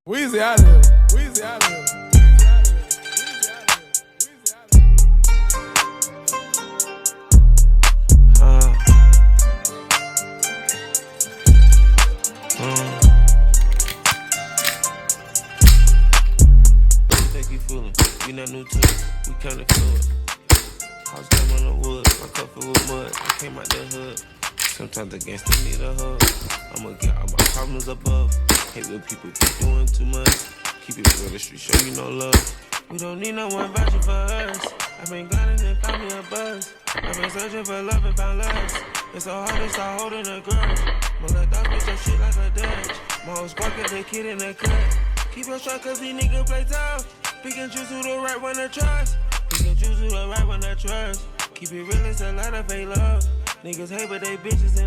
Weezy out of here. Weezy out of here. We not new to it, we kinda fluid. House came on the wood, my cup filled with mud. I came out the hood. Sometimes the gangster need a hug. I'ma get all my problems above. Hate when people keep doing too much. Keep it real, the street show you no love. We don't need no one vouching for us. I've been grinding and found me a buzz. I've been searching for love and found love. It's so hard to start holding a grudge. My little dog bitch your shit like a Dutch. My whole squad got the kid in the cut. Keep your shot cause these niggas play tough. Pick and choose who the right one to trust. Pick and choose who the right one to trust. Keep it real, it's a lot of fake love. Niggas hate but they bitches in